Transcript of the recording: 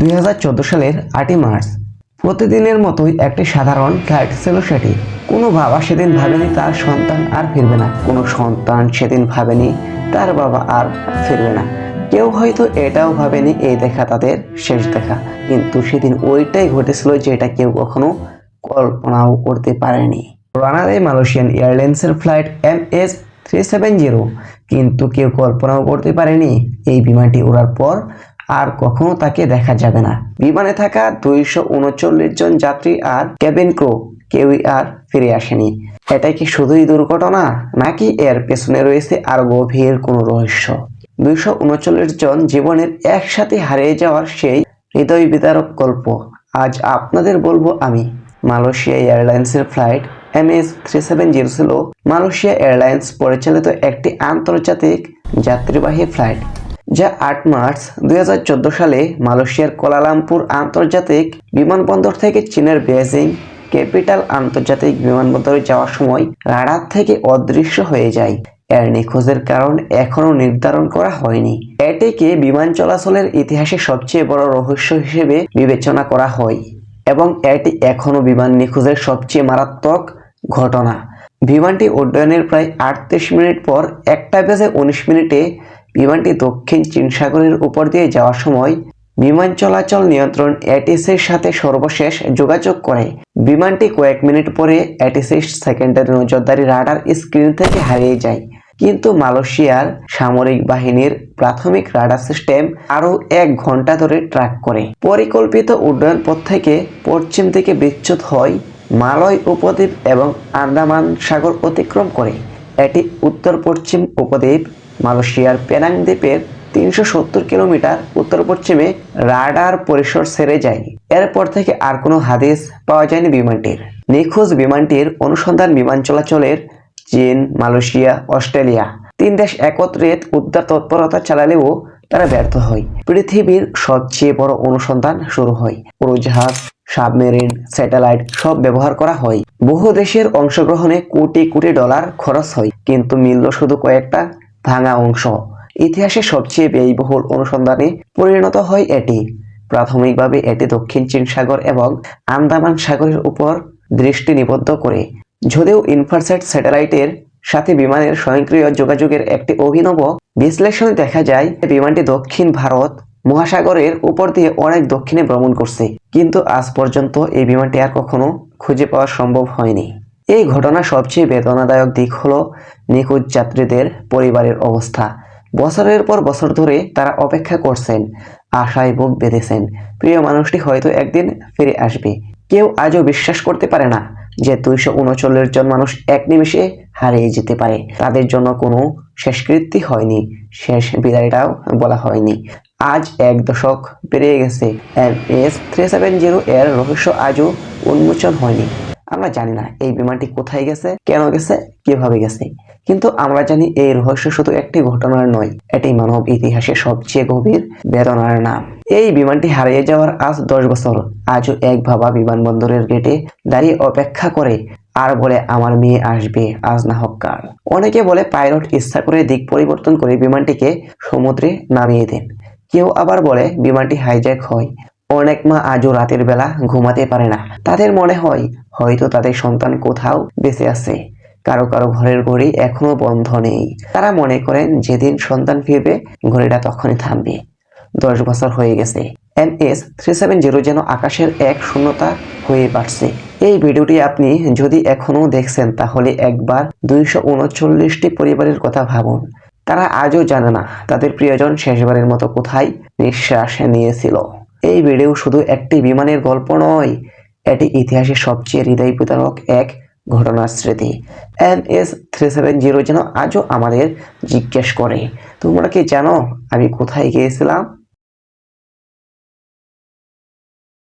2014 সালের 8 মার্চ প্রতিদিনের মতোই একটি সাধারণ ফ্লাইট ছিল সেটি। কোনো বাবা সেদিন ভাবেনি তার সন্তান আর ফিরবে না, কোনো সন্তান সেদিন ভাবেনি তার বাবা আর ফিরবে না। কেউ হয়তো এটাও ভাবেনি এই দেখা তাদের শেষ দেখা, কিন্তু সেদিন ওইটাই ঘটেছিল যেটা কেউ কখনো কল্পনাও করতে পারেনি। রানারে মালয়েশিয়ান এয়ারলাইন্সের ফ্লাইট MH370, কিন্তু কেউ কল্পনাও করতে পারেনি এই বিমানটি ওড়ার পর আর কখনো তাকে দেখা যাবে না। বিমানে থাকা 239 জন যাত্রী আর কেবিন ক্রু কেউই আর ফিরে আসেনি। এটা কি শুধুই দুর্ঘটনা, নাকি এর পেছনে রয়েছে আরো গভীর কোনো রহস্য? 239 জন জীবনের একসাথে হারিয়ে যাওয়ার সেই হৃদয় বিদারক গল্প আজ আপনাদের বলবো আমি। মালয়েশিয়া এয়ারলাইন্সের ফ্লাইট MH370 ছিল মালয়েশিয়া এয়ারলাইন্স পরিচালিত একটি আন্তর্জাতিক যাত্রীবাহী ফ্লাইট, যা 8 মার্চ 2014 সালে মালয়েশিয়ার কুয়ালালামপুর আন্তর্জাতিক বিমানবন্দর থেকে চীনের বেইজিং ক্যাপিটাল আন্তর্জাতিক বিমানবন্দরে যাওয়ার সময় রাডার থেকে অদৃশ্য হয়ে যায়। এর নিখোঁজের কারণ এখনো নির্ধারণ করা হয়নি। এটিকে বিমান চলাচলের ইতিহাসে সবচেয়ে বড় রহস্য হিসেবে বিবেচনা করা হয় এবং এটি এখনো বিমান নিখোঁজের সবচেয়ে মারাত্মক ঘটনা। বিমানটি উড্ডয়নের প্রায় 38 মিনিট পর 1:19 বিমানটি দক্ষিণ চীন সাগরের উপর দিয়ে যাওয়ার সময় বিমান চলাচল নিয়ন্ত্রণ ATCর সাথে সর্বশেষ যোগাযোগ করে। বিমানটি কয়েক মিনিট পরে ATC সেকেন্ডারি নজরদারি রাডার স্ক্রিন থেকে হারিয়ে যায়, কিন্তু মালয়েশিয়ার সামরিক বাহিনীর প্রাথমিক রাডার সিস্টেম আরও 1 ঘন্টা ধরে ট্র্যাক করে। পরিকল্পিত উড্ডয়ন পথ থেকে পশ্চিম দিকে বিচ্যুত হয় মালয় উপদ্বীপ এবং আন্দামান সাগর অতিক্রম করে। এটি উত্তর পশ্চিম উপদ্বীপ মালয়েশিয়ার পেনাং দ্বীপের 370 কিলোমিটার উত্তর পশ্চিমে রাডার পরিসর ছেড়ে যায়। এরপর থেকে আর কোনো হাদিস পাওয়া যায়নি বিমানটির। নিখোঁজ বিমানটির অনুসন্ধান বিমান চলাচলের চীন, মালয়েশিয়া, অস্ট্রেলিয়া 3 দেশ একত্রে উদ্ধার তৎপরতা চালালেও তারা ব্যর্থ হয়। পৃথিবীর সবচেয়ে বড় অনুসন্ধান শুরু হয়। উড়োজাহাজ, সাবমেরিন, স্যাটেলাইট সব ব্যবহার করা হয়। বহু দেশের অংশগ্রহণে কোটি কোটি ডলার খরচ হয়, কিন্তু মিলল শুধু কয়েকটা ভাঙা অংশ। ইতিহাসে সবচেয়ে ব্যয়বহুল অনুসন্ধানে পরিণত হয় এটি। প্রাথমিকভাবে এটি দক্ষিণ চীন সাগর এবং আন্দামান সাগরের উপর দৃষ্টি নিবদ্ধ করে। যদিও ইনফ্রারেড স্যাটেলাইটের সাথে বিমানের স্বয়ংক্রিয় যোগাযোগের একটি অভিনব বিশ্লেষণে দেখা যায় বিমানটি দক্ষিণ ভারত মহাসাগরের উপর দিয়ে অনেক দক্ষিণে ভ্রমণ করছে, কিন্তু আজ পর্যন্ত এই বিমানটি আর কখনো খুঁজে পাওয়া সম্ভব হয়নি। এই ঘটনার সবচেয়ে বেদনাদায়ক দিক হলো নিখোঁজ যাত্রীদের পরিবারের অবস্থা। বছরের পর বছর ধরে তারা অপেক্ষা করছেন, আশায় বুক বেঁধেছেন প্রিয় মানুষটি হয়তো একদিন ফিরে আসবে। কেউ আজও বিশ্বাস করতে পারে না যে 239 জন মানুষ এক নিমিষে হারিয়ে যেতে পারে। তাদের জন্য কোনো শেষকৃত্য হয়নি, শেষ বিদায়টাও বলা হয়নি। আজ 1 দশক পেরিয়ে গেছে, MH370 এর রহস্য আজও উন্মোচন হয়নি। আমরা জানি না এই বিমানটি কোথায় গেছে, কেন গেছে, কিভাবে গেছে, কিন্তু আমরা জানি এই রহস্য শুধু একটি ঘটনার নয়, এটি মানব ইতিহাসের সবচেয়ে গভীর বেদনার নাম। এই বিমানটি হারিয়ে যাওয়ার আজ 10 বছর। আজও এক বাবা বিমানবন্দরের গেটে দাঁড়িয়ে অপেক্ষা করে আর বলে আমার মেয়ে আসবে, আজ না হোক কাল। অনেকে বলে পাইলট ইচ্ছা করে দিক পরিবর্তন করে বিমানটিকে সমুদ্রে নামিয়ে দেন। কেউ আবার বলে বিমানটি হাইজ্যাক হয়। অনেক মা আজও রাতের বেলা ঘুমাতে পারে না। তাদের মনে হয় হয়তো তাদের সন্তান কোথাও বেঁচে আছে। কারো কারো ঘরের ঘড়ি এখনো বন্ধ নেই। তারা মনে করেন যেদিন সন্তান ফিরবে ঘড়িটা তখনই থামবে। 10 বছর হয়ে গেছে। MH370 যেন আকাশের এক শূন্যতা হয়ে বাড়ছে। এই ভিডিওটি আপনি যদি এখনো দেখছেন তাহলে একবার 239টি পরিবারের কথা ভাবুন। তারা আজও জানে না তাদের প্রিয়জন শেষবারের মতো কোথায় নিঃশ্বাস নিয়েছিল। এই ভিডিও শুধু একটি বিমানের গল্প নয়, এটি ইতিহাসের সবচেয়ে হৃদয় বিদারক এক ঘটনার স্মৃতি। MH370 যেন আজও আমাদের জিজ্ঞেস করে, তোমরা কি জানো আমি কোথায় গিয়েছিলাম?